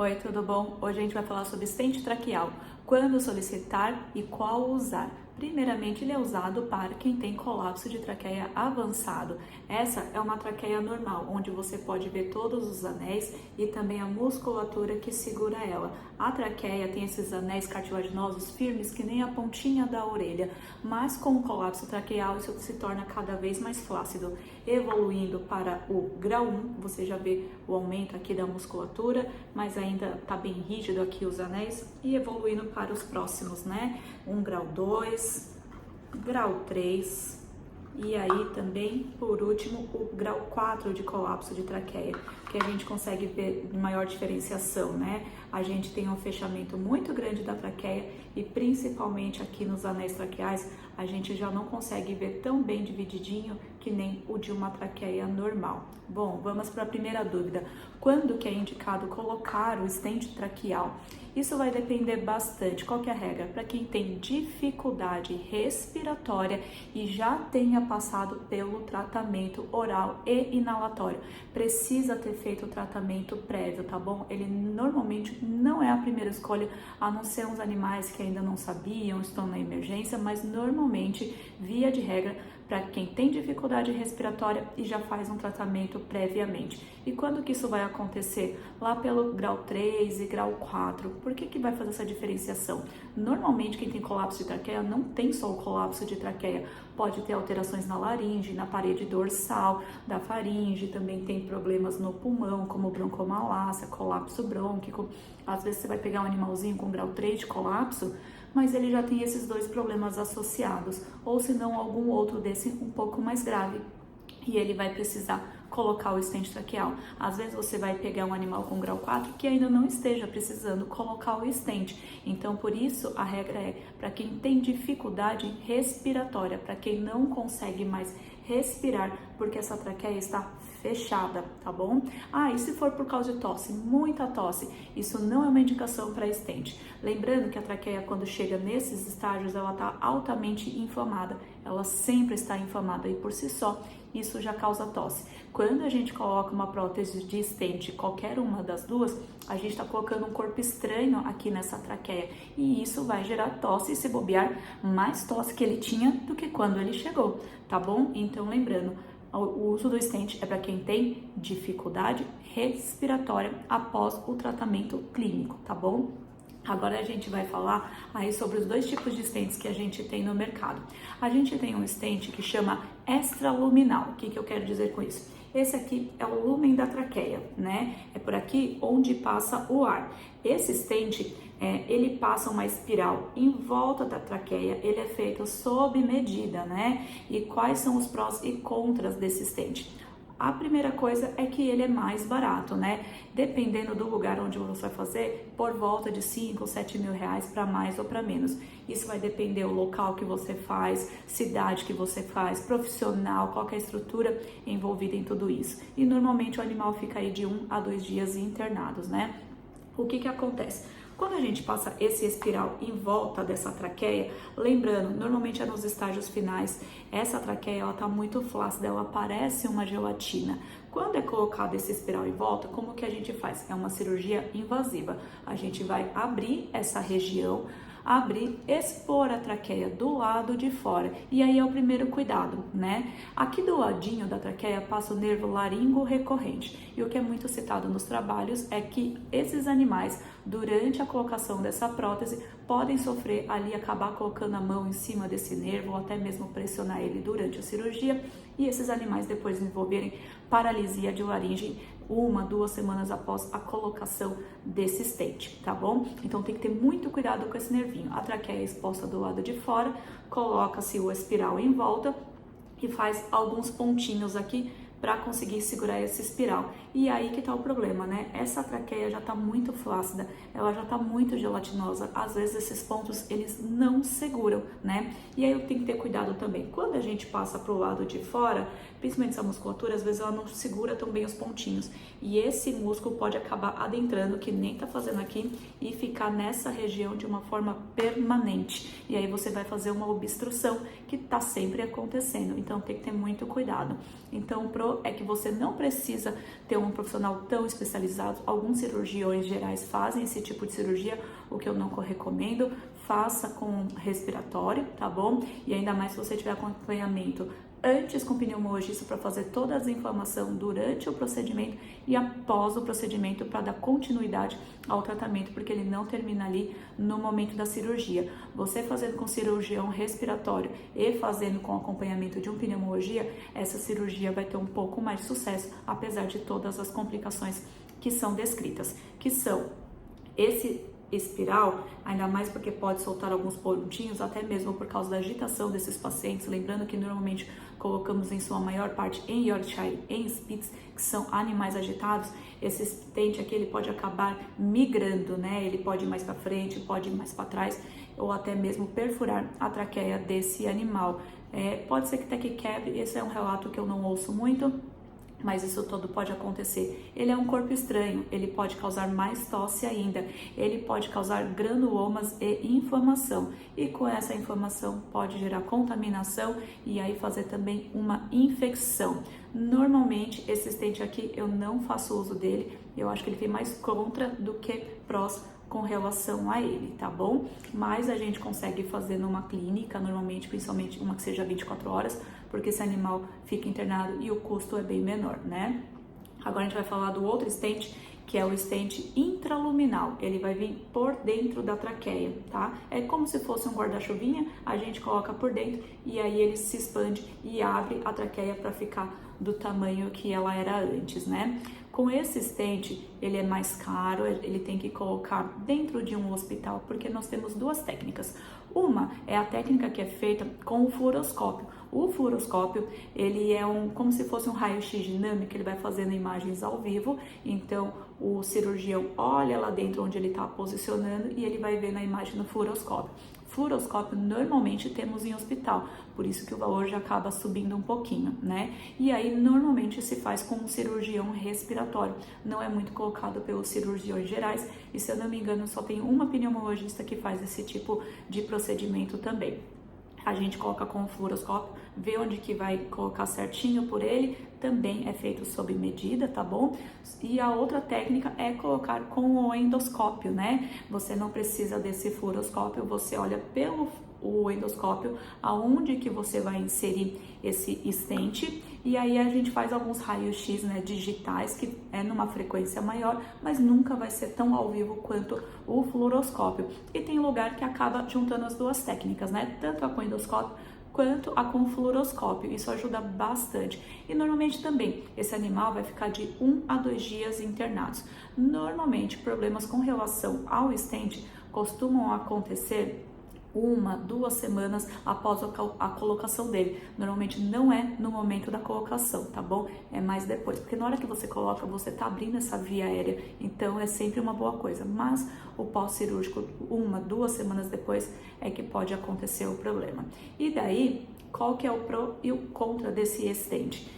Oi, tudo bom? Hoje a gente vai falar sobre stent traqueal, quando solicitar e qual usar. Primeiramente, ele é usado para quem tem colapso de traqueia avançado. Essa é uma traqueia normal, onde você pode ver todos os anéis e também a musculatura que segura ela. A traqueia tem esses anéis cartilaginosos firmes que nem a pontinha da orelha, mas com o colapso traqueal isso se torna cada vez mais flácido. Evoluindo para o grau 1, você já vê o aumento aqui da musculatura, mas ainda está bem rígido aqui os anéis, e evoluindo para os próximos, né? Grau 2, grau 3 e aí também, por último, o grau 4 de colapso de traqueia, que a gente consegue ver maior diferenciação, né? A gente tem um fechamento muito grande da traqueia e principalmente aqui nos anéis traqueais, a gente já não consegue ver tão bem divididinho que nem o de uma traqueia normal. Bom, vamos para a primeira dúvida. Quando que é indicado colocar o stent traqueal? Isso vai depender bastante. Qual que é a regra? Para quem tem dificuldade respiratória e já tenha passado pelo tratamento oral e inalatório, precisa ter feito o tratamento prévio, tá bom? Ele normalmente não é a primeira escolha, a não ser uns animais que ainda não sabiam, estão na emergência, mas normalmente, via de regra, para quem tem dificuldade respiratória e já faz um tratamento previamente. E quando que isso vai acontecer? Lá pelo grau 3 e grau 4. Por que vai fazer essa diferenciação? Normalmente quem tem colapso de traqueia não tem só o colapso de traqueia, pode ter alterações na laringe, na parede dorsal da faringe, também tem problemas no pulmão, como broncomalácia, colapso brônquico. Às vezes você vai pegar um animalzinho com grau 3 de colapso, mas ele já tem esses dois problemas associados, ou se não algum outro desse um pouco mais grave, e ele vai precisar colocar o stent traqueal. Às vezes você vai pegar um animal com grau 4 que ainda não esteja precisando colocar o stent. Então, por isso, a regra é para quem tem dificuldade respiratória, para quem não consegue mais respirar, porque essa traqueia está fechada, tá bom? E se for por causa de tosse, muita tosse, isso não é uma indicação para stent. Lembrando que a traqueia, quando chega nesses estágios, ela está altamente inflamada, ela sempre está inflamada e por si só, isso já causa tosse. Quando a gente coloca uma prótese de stent, qualquer uma das duas, a gente está colocando um corpo estranho aqui nessa traqueia e isso vai gerar tosse e, se bobear, mais tosse que ele tinha do que quando ele chegou, tá bom? Então, lembrando, o uso do stent é para quem tem dificuldade respiratória após o tratamento clínico, tá bom? Agora a gente vai falar aí sobre os dois tipos de stents que a gente tem no mercado. A gente tem um stent que chama extraluminal. O que eu quero dizer com isso? Esse aqui é o lúmen da traqueia, né? É por aqui onde passa o ar. Esse stent, ele passa uma espiral em volta da traqueia, ele é feito sob medida, né? E quais são os prós e contras desse stent? A primeira coisa é que ele é mais barato, né? Dependendo do lugar onde você vai fazer, por volta de 5 ou 7 mil reais para mais ou para menos. Isso vai depender do local que você faz, cidade que você faz, profissional, qual que é a estrutura envolvida em tudo isso. E normalmente o animal fica aí de 1 a 2 dias internados, né? O que acontece? Quando a gente passa esse espiral em volta dessa traqueia, lembrando, normalmente é nos estágios finais, essa traqueia ela tá muito flácida, ela parece uma gelatina. Quando é colocado esse espiral em volta, como que a gente faz? É uma cirurgia invasiva. A gente vai abrir essa região, expor a traqueia do lado de fora. E aí é o primeiro cuidado, né? Aqui do ladinho da traqueia passa o nervo laringo recorrente. E o que é muito citado nos trabalhos é que esses animais, durante a colocação dessa prótese, podem sofrer ali, acabar colocando a mão em cima desse nervo ou até mesmo pressionar ele durante a cirurgia, e esses animais depois desenvolverem paralisia de laringe 1, 2 semanas após a colocação desse stent, tá bom? Então tem que ter muito cuidado com esse nervinho. A traqueia é exposta do lado de fora, coloca-se o espiral em volta e faz alguns pontinhos aqui para conseguir segurar essa espiral. E aí que tá o problema, né? Essa traqueia já tá muito flácida, ela já tá muito gelatinosa. Às vezes esses pontos, eles não seguram, né? E aí eu tenho que ter cuidado também. Quando a gente passa pro lado de fora, principalmente essa musculatura, às vezes ela não segura tão bem os pontinhos. E esse músculo pode acabar adentrando, que nem tá fazendo aqui, e ficar nessa região de uma forma permanente. E aí você vai fazer uma obstrução que tá sempre acontecendo. Então tem que ter muito cuidado. Então, pro é que você não precisa ter um profissional tão especializado. Alguns cirurgiões gerais fazem esse tipo de cirurgia, o que eu não recomendo. Faça com respiratório, tá bom? E ainda mais se você tiver acompanhamento antes com o pneumologista para fazer toda a informação durante o procedimento e após o procedimento para dar continuidade ao tratamento, porque ele não termina ali no momento da cirurgia. Você fazendo com cirurgião respiratório e fazendo com acompanhamento de um pneumologia, essa cirurgia vai ter um pouco mais de sucesso, apesar de todas as complicações que são descritas, que são esse espiral, ainda mais porque pode soltar alguns pontinhos, até mesmo por causa da agitação desses pacientes, lembrando que normalmente colocamos em sua maior parte em Yorkshire, em Spitz, que são animais agitados. Esse stent aqui ele pode acabar migrando, né? Ele pode ir mais para frente, pode ir mais para trás, ou até mesmo perfurar a traqueia desse animal. Pode ser que até que quebre, esse é um relato que eu não ouço muito, mas isso todo pode acontecer. Ele é um corpo estranho, ele pode causar mais tosse ainda, ele pode causar granulomas e inflamação, e com essa inflamação pode gerar contaminação e aí fazer também uma infecção. Normalmente esse stent aqui eu não faço uso dele, eu acho que ele tem mais contra do que prós com relação a ele, tá bom? Mas a gente consegue fazer numa clínica, normalmente, principalmente uma que seja 24 horas, porque esse animal fica internado e o custo é bem menor, né? Agora a gente vai falar do outro stent, que é o stent intraluminal. Ele vai vir por dentro da traqueia, tá? É como se fosse um guarda-chuvinha, a gente coloca por dentro e aí ele se expande e abre a traqueia para ficar do tamanho que ela era antes, né? Com esse stent, ele é mais caro, ele tem que colocar dentro de um hospital, porque nós temos duas técnicas. Uma é a técnica que é feita com o fluoroscópio. O fluoroscópio, ele é como se fosse um raio-x dinâmico, ele vai fazendo imagens ao vivo, então o cirurgião olha lá dentro onde ele está posicionando e ele vai ver na imagem no fluoroscópio. Fluoroscópio normalmente temos em hospital, por isso que o valor já acaba subindo um pouquinho, né? E aí normalmente se faz com um cirurgião respiratório, não é muito colocado pelos cirurgiões gerais, e se eu não me engano só tem uma pneumologista que faz esse tipo de procedimento também. A gente coloca com o fluoroscópio, vê onde que vai colocar certinho por ele, também é feito sob medida, tá bom? E a outra técnica é colocar com o endoscópio, né? Você não precisa desse fluoroscópio, você olha pelo o endoscópio, aonde que você vai inserir esse stent, e aí a gente faz alguns raios-x, né, digitais, que é numa frequência maior, mas nunca vai ser tão ao vivo quanto o fluoroscópio. E tem lugar que acaba juntando as duas técnicas, né, tanto a com endoscópio quanto a com fluoroscópio. Isso ajuda bastante. E normalmente também esse animal vai ficar de 1 a 2 dias internados. Normalmente problemas com relação ao stent costumam acontecer 1, 2 semanas após a colocação dele. Normalmente não é no momento da colocação, tá bom? É mais depois, porque na hora que você coloca, você tá abrindo essa via aérea, então é sempre uma boa coisa. Mas o pós-cirúrgico, 1, 2 semanas depois, é que pode acontecer o problema. E daí, qual que é o pró e o contra desse stent?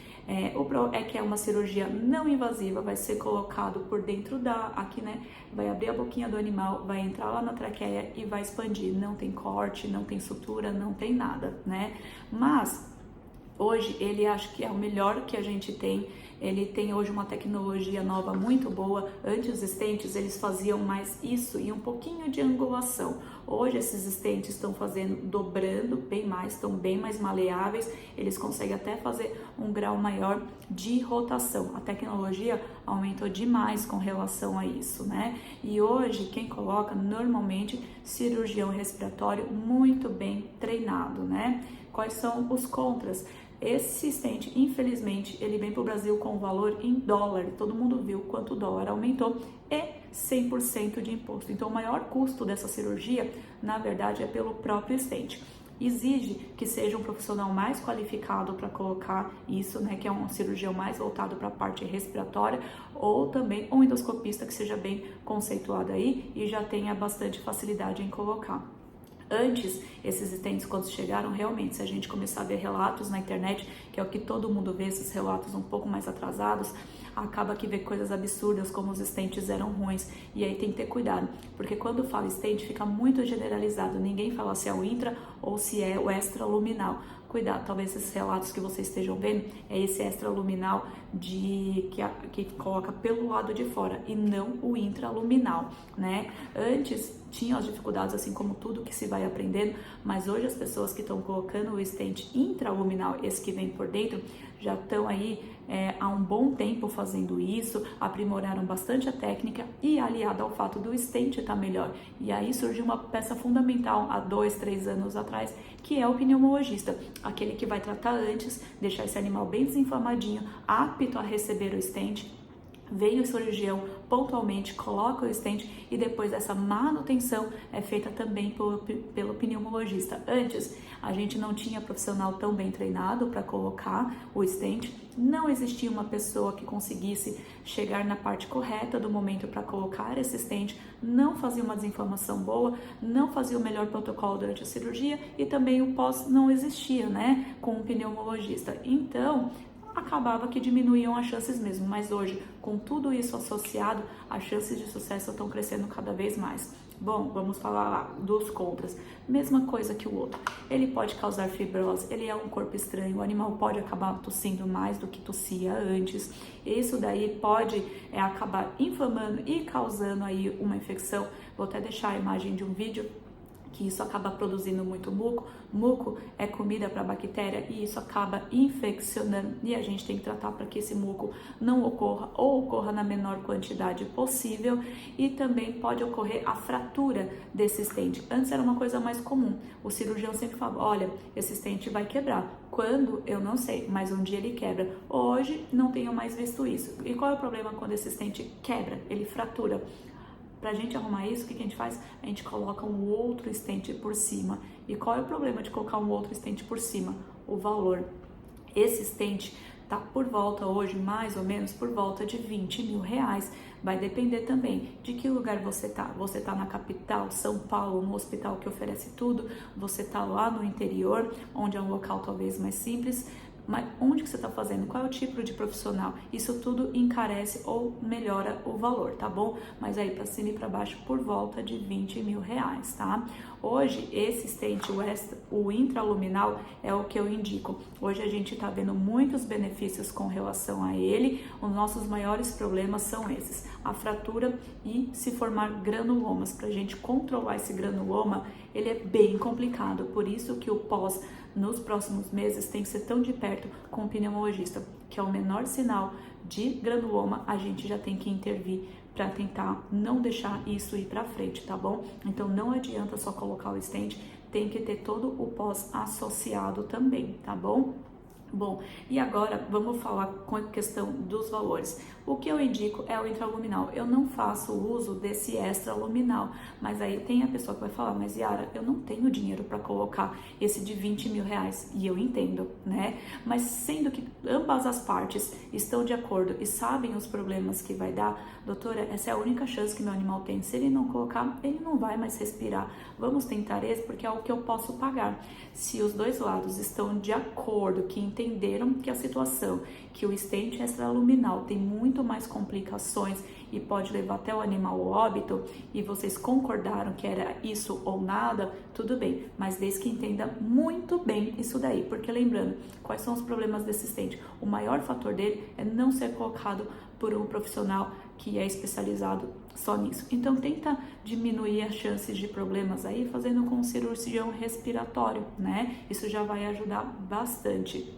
O pró é que é uma cirurgia não invasiva, vai ser colocado por dentro aqui, né? Vai abrir a boquinha do animal, vai entrar lá na traqueia e vai expandir. Não tem corte, não tem sutura, não tem nada, né? Mas hoje ele acho que é o melhor que a gente tem. Ele tem hoje uma tecnologia nova muito boa. Antes os stents eles faziam mais isso e um pouquinho de angulação. Hoje esses stents estão fazendo, dobrando bem mais, estão bem mais maleáveis. Eles conseguem até fazer um grau maior de rotação. A tecnologia aumentou demais com relação a isso, né? E hoje quem coloca normalmente cirurgião respiratório muito bem treinado, né? Quais são os contras? Esse stent, infelizmente, ele vem para o Brasil com o valor em dólar. Todo mundo viu quanto o dólar aumentou e 100% de imposto. Então, o maior custo dessa cirurgia, na verdade, é pelo próprio stent. Exige que seja um profissional mais qualificado para colocar isso, né, que é um cirurgião mais voltado para a parte respiratória, ou também um endoscopista que seja bem conceituado aí e já tenha bastante facilidade em colocar. Antes, esses stents, quando chegaram, realmente, se a gente começar a ver relatos na internet, que é o que todo mundo vê, esses relatos um pouco mais atrasados, acaba que vê coisas absurdas, como os stents eram ruins, e aí tem que ter cuidado, porque quando fala stent fica muito generalizado, ninguém fala se é o intra ou se é o extraluminal. cuidado, talvez esses relatos que vocês estejam vendo é esse extraluminal que coloca pelo lado de fora e não o intraluminal, né? Antes tinham as dificuldades, assim como tudo que se vai aprendendo, mas hoje as pessoas que estão colocando o stent intraluminal, esse que vem por dentro, já estão aí há um bom tempo fazendo isso, aprimoraram bastante a técnica e aliado ao fato do stent estar melhor. E aí surgiu uma peça fundamental há 2, 3 anos atrás, que é o pneumologista, aquele que vai tratar antes, deixar esse animal bem desinflamadinho, apto a receber o stent. Vem o cirurgião pontualmente, coloca o stent e depois essa manutenção é feita também pelo pneumologista. Antes, a gente não tinha profissional tão bem treinado para colocar o stent, não existia uma pessoa que conseguisse chegar na parte correta do momento para colocar esse stent, não fazia uma desinflamação boa, não fazia o melhor protocolo durante a cirurgia e também o pós não existia, né, com o pneumologista. Então, acabava que diminuíam as chances mesmo, mas hoje, com tudo isso associado, as chances de sucesso estão crescendo cada vez mais. Bom, vamos falar lá dos contras. Mesma coisa que o outro. Ele pode causar fibrose, ele é um corpo estranho, o animal pode acabar tossindo mais do que tossia antes. Isso daí pode acabar inflamando e causando aí uma infecção. Vou até deixar a imagem de um vídeo que isso acaba produzindo muito muco. Muco é comida para bactéria e isso acaba infeccionando e a gente tem que tratar para que esse muco não ocorra ou ocorra na menor quantidade possível e também pode ocorrer a fratura desse stent. Antes era uma coisa mais comum, o cirurgião sempre falava, olha, esse stent vai quebrar. Quando? Eu não sei, mas um dia ele quebra. Hoje não tenho mais visto isso. E qual é o problema quando esse stent quebra? Ele fratura. Pra gente arrumar isso, o que a gente faz? A gente coloca um outro stent por cima. E qual é o problema de colocar um outro stent por cima? O valor. Esse stent tá por volta hoje, mais ou menos, por volta de 20 mil reais. Vai depender também de que lugar você tá. Você tá na capital, São Paulo, no hospital que oferece tudo. Você tá lá no interior, onde é um local talvez mais simples. Mas onde que você está fazendo? Qual é o tipo de profissional? Isso tudo encarece ou melhora o valor, tá bom? Mas aí para cima e para baixo por volta de 20 mil reais, tá? Hoje esse stent, o intraluminal é o que eu indico. Hoje a gente está vendo muitos benefícios com relação a ele. Os nossos maiores problemas são esses: a fratura e se formar granulomas. Para a gente controlar esse granuloma, ele é bem complicado. Por isso que o pós nos próximos meses tem que ser tão de perto com o pneumologista, que é o menor sinal de granuloma, a gente já tem que intervir para tentar não deixar isso ir para frente, tá bom? Então não adianta só colocar o stent, tem que ter todo o pós associado também, tá bom? Bom, e agora vamos falar com a questão dos valores. O que eu indico é o intraluminal. Eu não faço uso desse extraluminal, mas aí tem a pessoa que vai falar, mas Yara, eu não tenho dinheiro para colocar esse de 20 mil reais, e eu entendo, né? Mas sendo que ambas as partes estão de acordo e sabem os problemas que vai dar, doutora, essa é a única chance que meu animal tem. Se ele não colocar, ele não vai mais respirar. Vamos tentar esse porque é o que eu posso pagar. Se os dois lados estão de acordo, que entenderam que a situação, que o stent extraluminal tem muito mais complicações e pode levar até o animal ao óbito, e vocês concordaram que era isso ou nada, tudo bem, mas desde que entenda muito bem isso daí, porque lembrando, quais são os problemas desse stent? O maior fator dele é não ser colocado por um profissional que é especializado só nisso. Então tenta diminuir as chances de problemas aí fazendo com um cirurgião respiratório, né? Isso já vai ajudar bastante.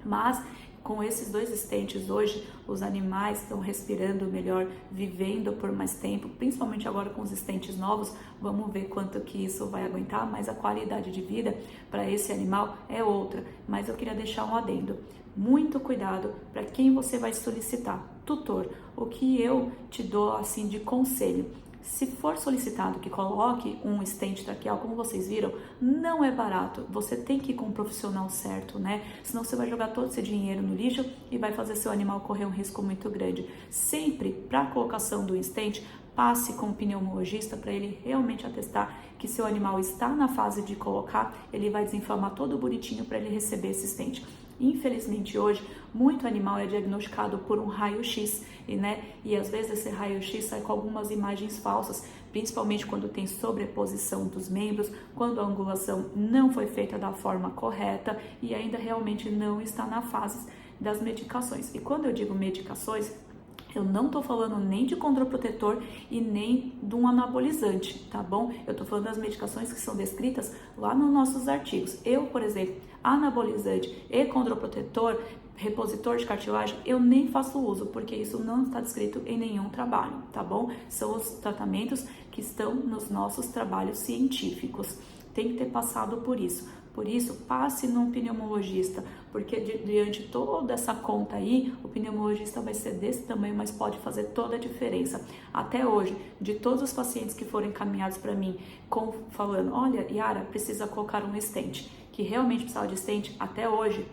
Mas com esses dois stents hoje, os animais estão respirando melhor, vivendo por mais tempo, principalmente agora com os stents novos. Vamos ver quanto que isso vai aguentar, mas a qualidade de vida para esse animal é outra. Mas eu queria deixar um adendo. Muito cuidado para quem você vai solicitar. Tutor, o que eu te dou assim de conselho? Se for solicitado que coloque um stent traqueal, como vocês viram, não é barato. Você tem que ir com um profissional certo, né? Senão você vai jogar todo esse dinheiro no lixo e vai fazer seu animal correr um risco muito grande. Sempre, para a colocação do stent, passe com o pneumologista para ele realmente atestar que seu animal está na fase de colocar, ele vai desinflamar todo bonitinho para ele receber esse stent. Infelizmente hoje, muito animal é diagnosticado por um raio-x, e às vezes esse raio-x sai com algumas imagens falsas, principalmente quando tem sobreposição dos membros, quando a angulação não foi feita da forma correta e ainda realmente não está na fase das medicações. E quando eu digo medicações, eu não tô falando nem de condroprotetor e nem de um anabolizante, tá bom? Eu tô falando das medicações que são descritas lá nos nossos artigos. Eu, por exemplo, anabolizante e condroprotetor, repositor de cartilagem, eu nem faço uso, porque isso não está descrito em nenhum trabalho, tá bom? São os tratamentos que estão nos nossos trabalhos científicos. Tem que ter passado por isso. Por isso, passe num pneumologista, porque diante de toda essa conta aí, o pneumologista vai ser desse tamanho, mas pode fazer toda a diferença. Até hoje, de todos os pacientes que foram encaminhados para mim, falando, olha, Yara, precisa colocar um stent, que realmente precisava de stent, até hoje,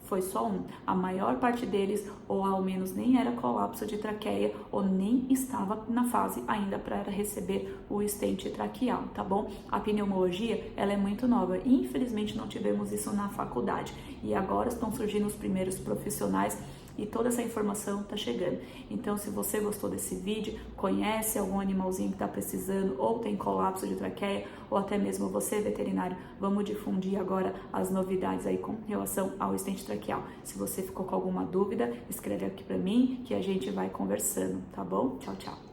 foi só um. A maior parte deles, ou ao menos nem era colapso de traqueia, ou nem estava na fase ainda para receber o stent traqueal, tá bom? A pneumologia, ela é muito nova. Infelizmente não tivemos isso na faculdade. E agora estão surgindo os primeiros profissionais e toda essa informação está chegando. Então, se você gostou desse vídeo, conhece algum animalzinho que está precisando ou tem colapso de traqueia, ou até mesmo você, veterinário, vamos difundir agora as novidades aí com relação ao stent traqueal. Se você ficou com alguma dúvida, escreve aqui para mim que a gente vai conversando, tá bom? Tchau, tchau.